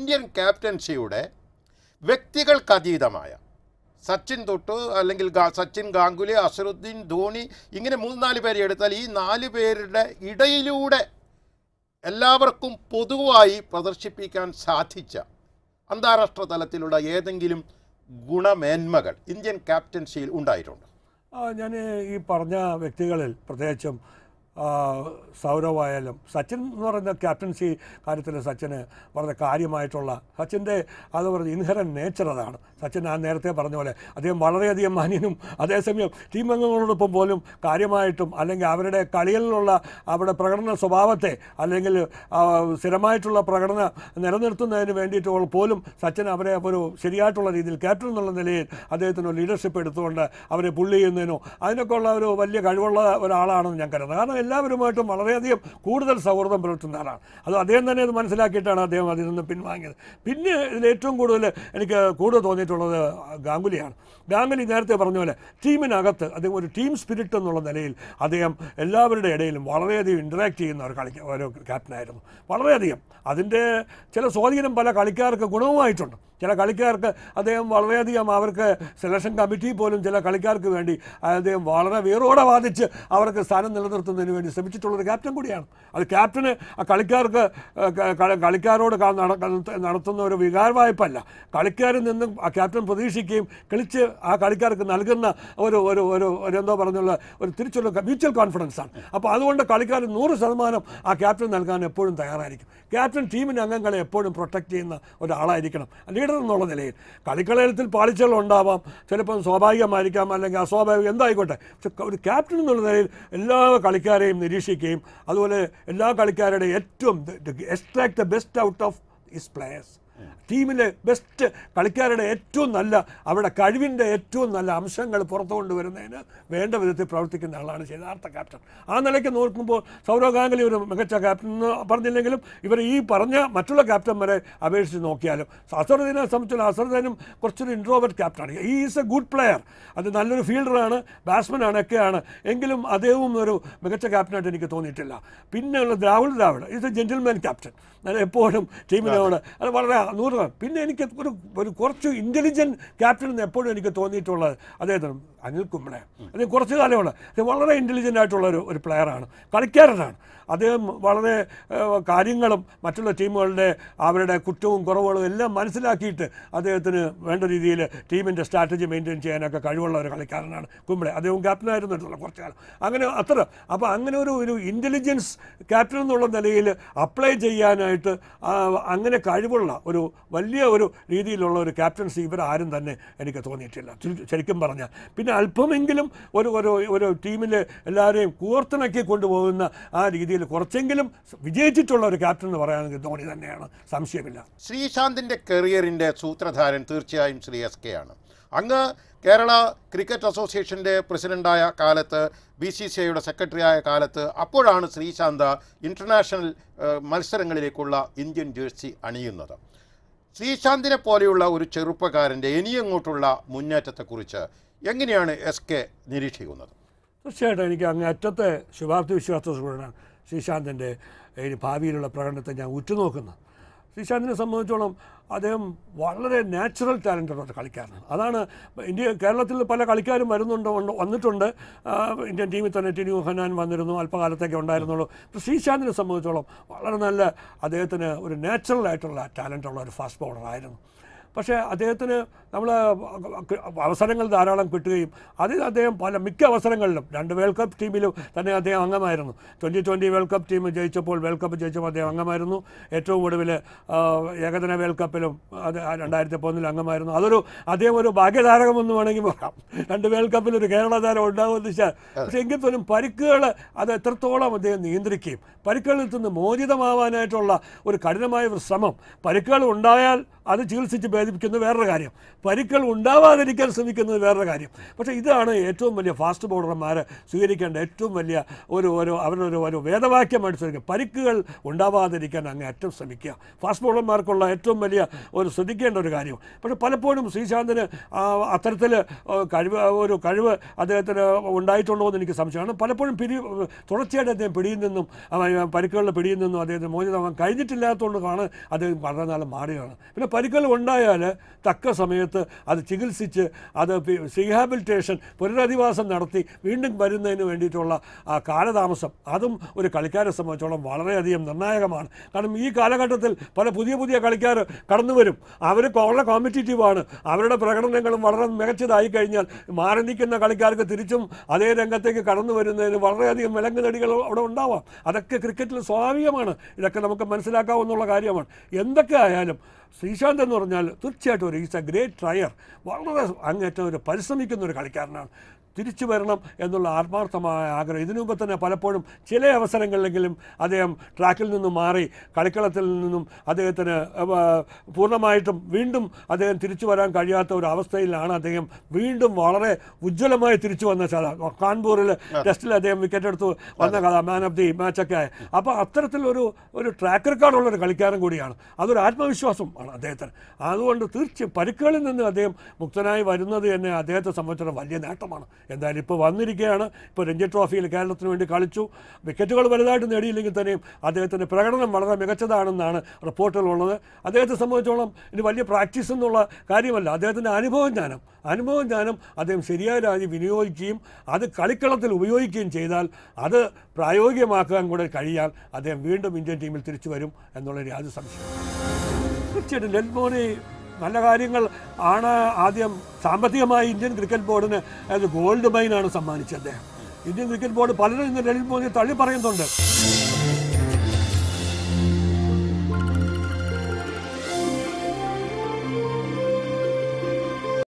Indian ക്യാപ്റ്റൻസിയുടെ വ്യക്തികൾക്കതീതമായ Sachin തൊട്ട് അല്ലെങ്കിൽ സച്ചിൻ, ഗാംഗുലി, അസറുദ്ദീൻ, ധോണി ഇങ്ങനെ 3-4 പേരെ എടുത്താൽ ഈ 4 പേരുടെ ഇടയിലൂടെ എല്ലാവർക്കും പൊതുവായി പ്രദർശിപ്പിക്കാൻ സാധിച്ച അന്താരാഷ്ട്ര തലത്തിലുള്ള ഏതെങ്കിലും ഗുണമേന്മകൾ ഇന്ത്യൻ ക്യാപ്റ്റൻസിയിൽ ഉണ്ടായിട്ടുണ്ട്? ഞാൻ ഈ പറഞ്ഞ വ്യക്തികളിൽ പ്രത്യേകിച്ചും സൗരവായാലും സച്ചിൻ എന്ന് പറയുന്ന ക്യാപ്റ്റൻസി കാര്യത്തിൽ സച്ചിന് വളരെ കാര്യമായിട്ടുള്ള സച്ചിൻ്റെ അത് പറഞ്ഞ ഇൻഹറൻറ്റ് നേച്ചർ അതാണ്. സച്ചിൻ ഞാൻ നേരത്തെ പറഞ്ഞ പോലെ അദ്ദേഹം വളരെയധികം മാന്യനും അതേസമയം ടീം അംഗങ്ങളോടൊപ്പം പോലും കാര്യമായിട്ടും അല്ലെങ്കിൽ അവരുടെ കളികളിലുള്ള അവരുടെ പ്രകടന സ്വഭാവത്തെ അല്ലെങ്കിൽ സ്ഥിരമായിട്ടുള്ള പ്രകടനം നിലനിർത്തുന്നതിന് വേണ്ടിയിട്ട് പോലും സച്ചിൻ അവരെ ഒരു ശരിയായിട്ടുള്ള രീതിയിൽ ക്യാപ്റ്റൻ എന്നുള്ള നിലയിൽ അദ്ദേഹത്തിന് ലീഡർഷിപ്പ് എടുത്തുകൊണ്ട് അവരെ പുള്ളി ചെയ്യുന്നതിനോ അതിനൊക്കെ ഉള്ള ഒരു വലിയ കഴിവുള്ള ഒരാളാണെന്ന് ഞാൻ കരുതുന്നത്. കാരണം എല്ലാവരുമായിട്ടും വളരെയധികം കൂടുതൽ സൗഹൃദം പുലർത്തുന്ന ആളാണ്. അത് അദ്ദേഹം തന്നെ അത് മനസ്സിലാക്കിയിട്ടാണ് അദ്ദേഹം അതിൽ നിന്ന് പിൻവാങ്ങിയത്. പിന്നെ ഇതിൽ ഏറ്റവും കൂടുതൽ എനിക്ക് കൂടുതൽ തോന്നിയിട്ടുള്ളത് ഗാംഗുലിയാണ്. ഗാംഗുലി നേരത്തെ പറഞ്ഞ പോലെ ടീമിനകത്ത് അദ്ദേഹം ഒരു ടീം സ്പിരിറ്റ് എന്നുള്ള നിലയിൽ അദ്ദേഹം എല്ലാവരുടെ ഇടയിലും വളരെയധികം ഇൻറ്ററാക്ട് ചെയ്യുന്ന ഒരു ക്യാപ്റ്റനായിരുന്നു. വളരെയധികം അതിൻ്റെ ചില സ്വാധീനം പല കളിക്കാർക്ക് ഗുണവുമായിട്ടുണ്ട്. ചില കളിക്കാർക്ക് അദ്ദേഹം വളരെയധികം അവർക്ക് സെലക്ഷൻ കമ്മിറ്റി പോലും ചില കളിക്കാർക്ക് വേണ്ടി അദ്ദേഹം വളരെ വീറോടെ വാദിച്ച് അവർക്ക് സ്ഥാനം നിലനിർത്തുന്നതിന് വേണ്ടി ശ്രമിച്ചിട്ടുള്ളൊരു ക്യാപ്റ്റൻ കൂടിയാണ്. അത് ക്യാപ്റ്റന് ആ കളിക്കാരോട് നടത്തുന്ന ഒരു വികാരവായ്പല്ല. കളിക്കാരിൽ നിന്നും ആ ക്യാപ്റ്റൻ പ്രതീക്ഷിക്കുകയും കളിച്ച് ആ കളിക്കാർക്ക് നൽകുന്ന ഒരു എന്തോ പറഞ്ഞുള്ള ഒരു തിരിച്ചുള്ള മ്യൂച്വൽ കോൺഫിഡൻസ് ആണ്. അപ്പോൾ അതുകൊണ്ട് കളിക്കാർ 100% ആ ക്യാപ്റ്റൻ നൽകാൻ എപ്പോഴും തയ്യാറായിരിക്കും. ക്യാപ്റ്റൻ ടീമിൻ്റെ അംഗങ്ങളെ എപ്പോഴും പ്രൊട്ടക്റ്റ് ചെയ്യുന്ന ഒരാളായിരിക്കണം ലീഡർ എന്നുള്ള നിലയിൽ. കളിക്കളത്തിൽ പാളിച്ചകൾ ഉണ്ടാവാം, ചിലപ്പോൾ സ്വാഭാവികമായിരിക്കാം അല്ലെങ്കിൽ അസ്വാഭാവികം എന്തായിക്കോട്ടെ. പക്ഷെ ഒരു ക്യാപ്റ്റൻ എന്നുള്ള നിലയിൽ എല്ലാ കളിക്കാരെയും നിരീക്ഷിക്കുകയും അതുപോലെ എല്ലാ കളിക്കാരുടെയും ഏറ്റവും extract the best out of his players, ടീമിലെ ബെസ്റ്റ് കളിക്കാരുടെ ഏറ്റവും നല്ല അവരുടെ കഴിവിൻ്റെ ഏറ്റവും നല്ല അംശങ്ങൾ പുറത്തു കൊണ്ടുവരുന്നതിന് വേണ്ട വിധത്തിൽ പ്രവർത്തിക്കുന്ന ആളാണ് യഥാർത്ഥ ക്യാപ്റ്റൻ. ആ നിലയ്ക്ക് നോക്കുമ്പോൾ സൗരവ് ഗാംഗുലി ഒരു മികച്ച ക്യാപ്റ്റൻ എന്ന് പറഞ്ഞില്ലെങ്കിലും ഇവർ ഈ പറഞ്ഞ മറ്റുള്ള ക്യാപ്റ്റന്മാരെ അപേക്ഷിച്ച് നോക്കിയാലും അസറുദ്ദീനെ സംബന്ധിച്ചുള്ള അസറുദ്ദീനും കുറച്ചൊരു ഇൻട്രോവേർട്ട് ക്യാപ്റ്റനാണ്. ഈ ഈസ് എ ഗുഡ് പ്ലെയർ, അത് നല്ലൊരു ഫീൽഡറാണ്, ബാറ്റ്സ്മാനാണ് ഒക്കെയാണ്. എങ്കിലും അദ്ദേഹവും ഒരു മികച്ച ക്യാപ്റ്റനായിട്ട് എനിക്ക് തോന്നിയിട്ടില്ല. പിന്നെയുള്ള Rahul Dravid is A gentleman captain. അത് എപ്പോഴും ടീമിനോട് അത് വളരെ 100. പിന്നെ എനിക്ക് ഒരു കുറച്ച് ഇൻ്റലിജൻറ്റ് ക്യാപ്റ്റൻ എന്ന് എപ്പോഴും എനിക്ക് തോന്നിയിട്ടുള്ളത് അദ്ദേഹത്തിന് അനിൽ കുംബ്ലെ. അദ്ദേഹം കുറച്ച് കാലമാണ് വളരെ ഇൻ്റലിജൻ്റ് ആയിട്ടുള്ള ഒരു പ്ലെയറാണ്, കളിക്കാരനാണ്. അദ്ദേഹം വളരെ കാര്യങ്ങളും മറ്റുള്ള ടീമുകളുടെ അവരുടെ കുറ്റവും കുറവുകളും എല്ലാം മനസ്സിലാക്കിയിട്ട് അദ്ദേഹത്തിന് വേണ്ട രീതിയിൽ ടീമിൻ്റെ സ്ട്രാറ്റജി മെയിൻറ്റെയിൻ ചെയ്യാനൊക്കെ കഴിവുള്ള ഒരു കളിക്കാരനാണ് കുംബ്ലെ. അദ്ദേഹം ക്യാപ്റ്റനായിരുന്നിട്ടുള്ള കുറച്ച് കാലം അങ്ങനെ അപ്പോൾ അങ്ങനെ ഒരു ഇൻ്റലിജൻസ് ക്യാപ്റ്റൻ എന്നുള്ള നിലയിൽ അപ്ലൈ ചെയ്യാനായിട്ട് അങ്ങനെ കഴിവുള്ള ഒരു വലിയ ഒരു രീതിയിലുള്ള ഒരു ക്യാപ്റ്റൻസി ഇവരാരും തന്നെ എനിക്ക് തോന്നിയിട്ടില്ല ശരിക്കും പറഞ്ഞാൽ. പിന്നെ അല്പമെങ്കിലും ഒരു ടീമിൽ എല്ലാവരെയും കൂർത്തിണക്കി കൊണ്ടുപോകുന്ന ആ രീതിയിൽ കുറച്ചെങ്കിലും വിജയിച്ചിട്ടുള്ള ഒരു ക്യാപ്റ്റൻ എന്ന് പറയാനെങ്കിൽ ധോണി തന്നെയാണ്, സംശയമില്ല. ശ്രീശാന്തിൻ്റെ കരിയറിൻ്റെ സൂത്രധാരൻ തീർച്ചയായും ശ്രീ SK ആണ്. അങ്ങ് കേരള ക്രിക്കറ്റ് അസോസിയേഷൻ്റെ പ്രസിഡൻ്റായ കാലത്ത്, BCCIയുടെ സെക്രട്ടറി ആയ കാലത്ത്, അപ്പോഴാണ് ശ്രീശാന്ത് ഇൻ്റർനാഷണൽ മത്സരങ്ങളിലേക്കുള്ള ഇന്ത്യൻ ജേഴ്സി അണിയുന്നത്. ശ്രീശാന്തിനെ പോലെയുള്ള ഒരു ചെറുപ്പക്കാരൻ്റെ ഇനിയങ്ങോട്ടുള്ള മുന്നേറ്റത്തെക്കുറിച്ച് എങ്ങനെയാണ് SK നിരീക്ഷിക്കുന്നത്? തീർച്ചയായിട്ടും എനിക്ക് അങ്ങേയറ്റത്തെ ശുഭാപ്തി വിശ്വാസത്തോടെയാണ് ശ്രീശാന്തിൻ്റെ ഭാവിയിലുള്ള പ്രകടനത്തെ ഞാൻ ഉറ്റുനോക്കുന്നത്. ശ്രീശാന്തിനെ സംബന്ധിച്ചോളം അദ്ദേഹം വളരെ നാച്ചുറൽ ടാലൻറ്റുള്ള ഒരു കളിക്കാരനാണ്. അതാണ് കേരളത്തിൽ പല കളിക്കാരും വന്നിട്ടുണ്ട്. ഇന്ത്യൻ ടീമിൽ തന്നെ ടിനു ഹനാൻ വന്നിരുന്നു, അല്പകാലത്തേക്ക് ഉണ്ടായിരുന്നുള്ളൂ. പക്ഷേ ശ്രീശാന്തിനെ സംബന്ധിച്ചോളം വളരെ നല്ല അദ്ദേഹത്തിന് ഒരു നാച്ചുറൽ ആയിട്ടുള്ള ടാലൻറ്റുള്ള ഒരു ഫാസ്റ്റ് ബോളറായിരുന്നു. പക്ഷേ അദ്ദേഹത്തിന് നമ്മൾ അവസരങ്ങൾ ധാരാളം കിട്ടുകയും അതിൽ അദ്ദേഹം മിക്ക അവസരങ്ങളിലും 2 വേൾഡ് കപ്പ് ടീമിലും തന്നെ അദ്ദേഹം അംഗമായിരുന്നു. 2020 വേൾഡ് കപ്പ് ടീം ജയിച്ചപ്പോൾ അദ്ദേഹം അംഗമായിരുന്നു. ഏറ്റവും ഒടുവിൽ ഏകദിന വേൾഡ് കപ്പിലും അത് 2001 അംഗമായിരുന്നു. അദ്ദേഹം ഒരു ഭാഗ്യതാരകമെന്ന് വേണമെങ്കിൽ പറയാം. 2 വേൾഡ് കപ്പിൽ ഒരു കേരള താരം ഉണ്ടാകുമെന്ന് വെച്ചാൽ. പക്ഷേ എങ്കിൽ പോലും പരിക്കുകൾ അത് എത്രത്തോളം അദ്ദേഹം നിയന്ത്രിക്കുകയും പരിക്കുകളിൽ നിന്ന് മോചിതമാവാനായിട്ടുള്ള ഒരു കഠിനമായ ഒരു ശ്രമം, പരിക്കുകൾ ഉണ്ടായാൽ അത് ചികിത്സിച്ച് വേദിപ്പിക്കുന്നത് വേറൊരു കാര്യം, പരിക്കുകൾ ഉണ്ടാവാതിരിക്കാൻ ശ്രമിക്കുന്നത് വേറൊരു കാര്യം. പക്ഷേ ഇതാണ് ഏറ്റവും വലിയ ഫാസ്റ്റ് ബോളർമാർ സ്വീകരിക്കേണ്ട ഏറ്റവും വലിയ അവരുടെ ഒരു വേദവാക്യമായിട്ട് ശ്രമിക്കുക. പരിക്കുകൾ ഉണ്ടാവാതിരിക്കാൻ അങ്ങേയറ്റം ശ്രമിക്കുക. ഫാസ്റ്റ് ബോളർമാർക്കുള്ള ഏറ്റവും വലിയ ശ്രദ്ധിക്കേണ്ട ഒരു കാര്യം. പക്ഷേ പലപ്പോഴും ശ്രീശാന്തിന് അത്തരത്തിൽ കഴിവ് അദ്ദേഹത്തിന് ഉണ്ടായിട്ടുണ്ടോ എന്ന് എനിക്ക് സംശയമാണ്. പലപ്പോഴും തുടർച്ചയായിട്ട് അദ്ദേഹം പിടിയിൽ നിന്നും പരിക്കുകളുടെ പിടിയിൽ നിന്നും അദ്ദേഹത്തിന് മോചിതമാകാൻ കഴിഞ്ഞിട്ടില്ലാത്തതുകൊണ്ടാണ് അദ്ദേഹം വളരെ നാൾ മാറിയാണ്. പിന്നെ പരിക്കുകൾ ഉണ്ടായാൽ തക്ക സമയത്ത് അത് ചികിത്സിച്ച് അത് റീഹാബിലിറ്റേഷൻ പുനരധിവാസം നടത്തി വീണ്ടും വരുന്നതിന് വേണ്ടിയിട്ടുള്ള കാലതാമസം അതും ഒരു കളിക്കാരെ സംബന്ധിച്ചോളം വളരെയധികം നിർണായകമാണ്. കാരണം ഈ കാലഘട്ടത്തിൽ പല പുതിയ കളിക്കാർ കടന്നു വരും. അവർ വളരെ കോമ്പറ്റീറ്റീവാണ്. അവരുടെ പ്രകടനങ്ങളും വളരെ മികച്ചതായി കഴിഞ്ഞാൽ മാറി നിൽക്കുന്ന കളിക്കാർക്ക് തിരിച്ചും അതേ രംഗത്തേക്ക് കടന്നു വരുന്നതിന് വളരെയധികം വിലങ്ങുതടികൾ അവിടെ ഉണ്ടാവാം. അതൊക്കെ ക്രിക്കറ്റിൽ സ്വാഭാവികമാണ്. ഇതൊക്കെ നമുക്ക് മനസ്സിലാക്കാവുന്ന കാര്യമാണ്. എന്തൊക്കെ ആയാലും ശ്രീശാന്ത് എന്ന് പറഞ്ഞാൽ തീർച്ചയായിട്ടും ഈസ് എ ഗ്രേറ്റ് ട്രയർ. വളരെ അങ്ങേറ്റം പരിശ്രമിക്കുന്ന ഒരു കളിക്കാരനാണ്. തിരിച്ചു വരണം എന്നുള്ള ആത്മാർത്ഥമായ ആഗ്രഹം. ഇതിനു മുമ്പ് തന്നെ പലപ്പോഴും ചില അവസരങ്ങളിലെങ്കിലും അദ്ദേഹം ട്രാക്കിൽ നിന്നും മാറി കളിക്കളത്തിൽ നിന്നും അദ്ദേഹത്തിന് പൂർണ്ണമായിട്ടും വീണ്ടും അദ്ദേഹം തിരിച്ചു വരാൻ കഴിയാത്ത ഒരു അവസ്ഥയിലാണ് അദ്ദേഹം വീണ്ടും വളരെ ഉജ്ജ്വലമായി തിരിച്ചു വന്ന കാൺപൂരിൽ ടെസ്റ്റിൽ അദ്ദേഹം വിക്കറ്റ് എടുത്ത് വന്ന കഥ, മാൻ ഓഫ് ദി മാച്ചൊക്കെ ആയി. അപ്പോൾ അത്തരത്തിലൊരു ട്രാക്ക് റെക്കോർഡുള്ളൊരു കളിക്കാരൻ കൂടിയാണ്. അതൊരു ആത്മവിശ്വാസമാണ് അദ്ദേഹത്തിന്. അതുകൊണ്ട് തീർച്ചയായും പരിക്കുകളിൽ നിന്ന് അദ്ദേഹം മുക്തനായി വരുന്നത് തന്നെ അദ്ദേഹത്തെ സംബന്ധിച്ചിടത്തോളം വലിയ നേട്ടമാണ്. എന്തായാലും ഇപ്പോൾ വന്നിരിക്കുകയാണ്. ഇപ്പോൾ രഞ്ജി ട്രോഫിയിൽ കേരളത്തിന് വേണ്ടി കളിച്ചു. വിക്കറ്റുകൾ വലുതായിട്ട് നേടിയില്ലെങ്കിൽ തന്നെയും അദ്ദേഹത്തിൻ്റെ പ്രകടനം വളരെ മികച്ചതാണെന്നാണ് റിപ്പോർട്ടുകളുള്ളത്. അദ്ദേഹത്തെ സംബന്ധിച്ചോളം ഇത് വലിയ പ്രാക്ടീസ് എന്നുള്ള കാര്യമല്ല, അദ്ദേഹത്തിൻ്റെ അനുഭവം ജ്ഞാനം അദ്ദേഹം ശരിയായ രീതിയിൽ വിനിയോഗിക്കുകയും അത് കളിക്കളത്തിൽ ഉപയോഗിക്കുകയും ചെയ്താൽ അത് പ്രായോഗികമാക്കാൻ കൂടെ കഴിയാൽ അദ്ദേഹം വീണ്ടും ഇന്ത്യൻ ടീമിൽ തിരിച്ചു വരും എന്നുള്ളൊരു യാതൊരു സംശയം. തീർച്ചയായിട്ടും ലെൻമോനെ നല്ല കാര്യങ്ങൾ ആണ്. ആദ്യം സാമ്പത്തികമായി ഇന്ത്യൻ ക്രിക്കറ്റ് ബോർഡിന് അത് ഗോൾഡ് മൈനാണ് സമ്മാനിച്ചത് അദ്ദേഹം. ഇന്ത്യൻ ക്രിക്കറ്റ് ബോർഡ് പലരും ഇന്ന് ലളിത് മോദിയെ തള്ളി പറയുന്നുണ്ട്.